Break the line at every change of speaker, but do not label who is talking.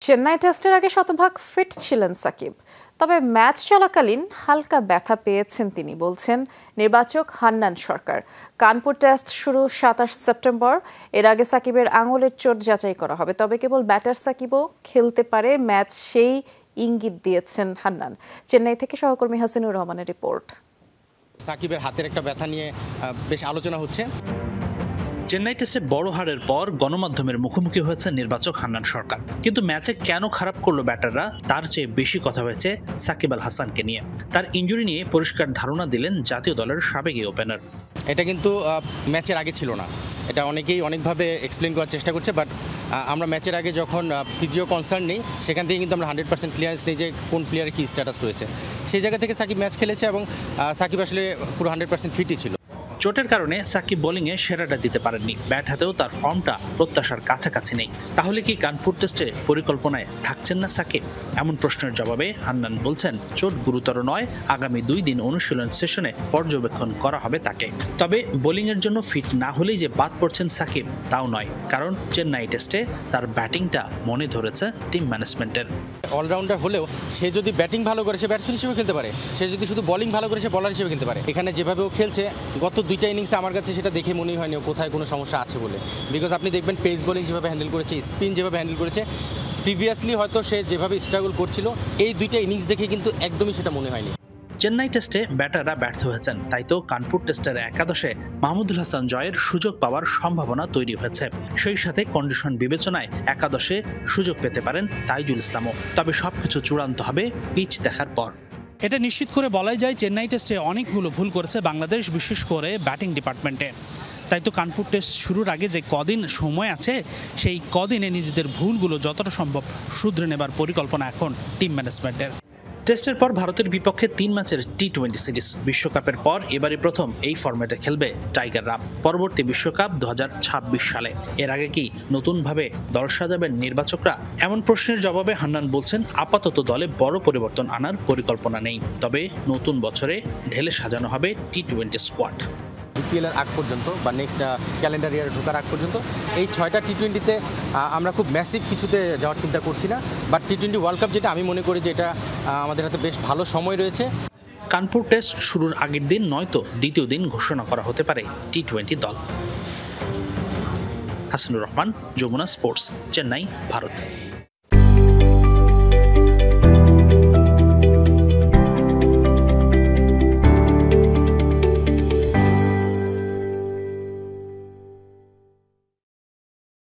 চেন্নাই টেস্টের আগে শতভাগ ফিট ছিলেন সাকিব, তবে ম্যাচ চলাকালীন হালকা ব্যথা পেয়েছেন তিনি, বলছেন নির্বাচক হান্নান সরকার। কানপুর টেস্ট শুরু ২৭ সেপ্টেম্বর। এর আগে সাকিবের আঙুলের চোট যাচাই করা হবে, তবে কেবল ব্যাটার সাকিবও খেলতে পারে ম্যাচ, সেই ইঙ্গিত দিয়েছেন হান্নান। চেন্নাই থেকে সহকর্মী হাসিনুর রহমানের রিপোর্ট।
সাকিবের হাতের একটা ব্যথা নিয়ে বেশ আলোচনা হচ্ছে।
চেন্নাই টেস্টে বড় হারের পর গণমাধ্যমের মুখোমুখি হয়েছে নির্বাচক হান্নান সরকার, কিন্তু ম্যাচে কেন খারাপ করলো ব্যাটাররা তার চেয়ে বেশি কথা হয়েছে সাকিব আল হাসানকে নিয়ে। তার ইনজুরি নিয়ে পরিষ্কার ধারণা দিলেন জাতীয় দলের সাবেক ওপেনার।
এটা কিন্তু ম্যাচের আগে ছিল না, এটা অনেকেই অনেকভাবে এক্সপ্লেন করার চেষ্টা করছে, বাট আমরা ম্যাচের আগে যখন ফিজিও কনসার্ন নেই, সেখান থেকে কিন্তু আমরা 100% ক্লিয়ারেন্স নেই যে কোন প্লেয়ারের কী স্ট্যাটাস রয়েছে। সেই জায়গা থেকে সাকিব ম্যাচ খেলেছে এবং সাকিব আসলে পুরো 100% ফিটই ছিল।
চোটের কারণে সাকিব বোলিংয়ে সেরাটা দিতে পারেননি, ব্যাট হাতেও তার ফর্মটা প্রত্যাশার কাছাকাছি নেই। তাহলে কি কানপুর টেস্টে পরিকল্পনায় থাকছেন না সাকিব? এমন প্রশ্নের জবাবে হান্নান বলছেন, চোট গুরুতর নয়, আগামী 2 দিন অনুশীলন সেশনে পর্যবেক্ষণ করা হবে তাকে। তবে বোলিংয়ের জন্য ফিট না হলেই যে বাদ পড়ছেন সাকিব তাও নয়, কারণ চেন্নাই টেস্টে তার ব্যাটিংটা মনে ধরেছে টিম ম্যানেজমেন্টের।
অলরাউন্ডার হলেও সে যদি ব্যাটিং ভালো করে সে ব্যাটসম্যান হিসেবে খেলতে পারে, সে যদি শুধু বোলিং ভালো করে সে বলার হিসেবে খেলতে পারে। এখানে যেভাবে ও খেলছে গত 2টা ইনিংসে আমার কাছে সেটা দেখে মনেই হয়নি কোথায় কোনো সমস্যা আছে বলে। বিকজ আপনি দেখবেন পেস বোলিং যেভাবে হ্যান্ডেল করেছে, স্পিন যেভাবে হ্যান্ডেল করেছে, প্রিভিয়াসলি হয়তো সে যেভাবে স্ট্রাগল করছিল, এই 2টা ইনিংস দেখে কিন্তু একদমই সেটা মনে হয়নি।
চেন্নাই টেস্টে ব্যাটাররা ব্যর্থ হয়েছেন, তাই তো কানপুর টেস্টের একাদশে মাহমুদুল হাসান জয়ের সুযোগ পাওয়ার সম্ভাবনা তৈরি হয়েছে। সেই সাথে কন্ডিশন বিবেচনায় একাদশে সুযোগ পেতে পারেন তাইজুল ইসলামও। তবে সবকিছু চূড়ান্ত হবে পিচ দেখার পর।
এটা নিশ্চিত করে বলাই যায় চেন্নাই টেস্টে অনেকগুলো ভুল করেছে বাংলাদেশ, বিশেষ করে ব্যাটিং ডিপার্টমেন্টে। তাই তো কানপুর টেস্ট শুরুর আগে যে কদিন সময় আছে, সেই কদিনে নিজেদের ভুলগুলো যতটা সম্ভব শুধরে নেবার পরিকল্পনা এখন টিম ম্যানেজমেন্টের।
টেস্টের পর ভারতের বিপক্ষে 3 ম্যাচের টি-20 সিরিজ। বিশ্বকাপের পর এবারই প্রথম এই ফরম্যাটে খেলবে টাইগাররা। পরবর্তী বিশ্বকাপ 2026 সালে। এর আগে কি নতুনভাবে দল সাজাবেন নির্বাচকরা? এমন প্রশ্নের জবাবে হান্নান বলছেন, আপাতত দলে বড় পরিবর্তন আনার পরিকল্পনা নেই, তবে নতুন বছরে ঢেলে সাজানো হবে টি-20 স্কোয়াড।
বিপিএলের আগ পর্যন্ত বা নেক্সট ক্যালেন্ডার ইয়ারে ঢোকার আগ পর্যন্ত এই 6টা টি-20তে আমরা খুব ম্যাসিভ কিছুতে যাওয়ার চিন্তা করছি না, বাট টি-20 ওয়ার্ল্ড কাপ যেটা আমি মনে করি যে এটা আমাদের হাতে বেশ ভালো সময় রয়েছে।
কানপুর টেস্ট শুরুর আগের দিন নয়তো দ্বিতীয় দিন ঘোষণা করা হতে পারে টি-20 দল। হাসিনুর রহমান, যমুনা স্পোর্টস, চেন্নাই, ভারত।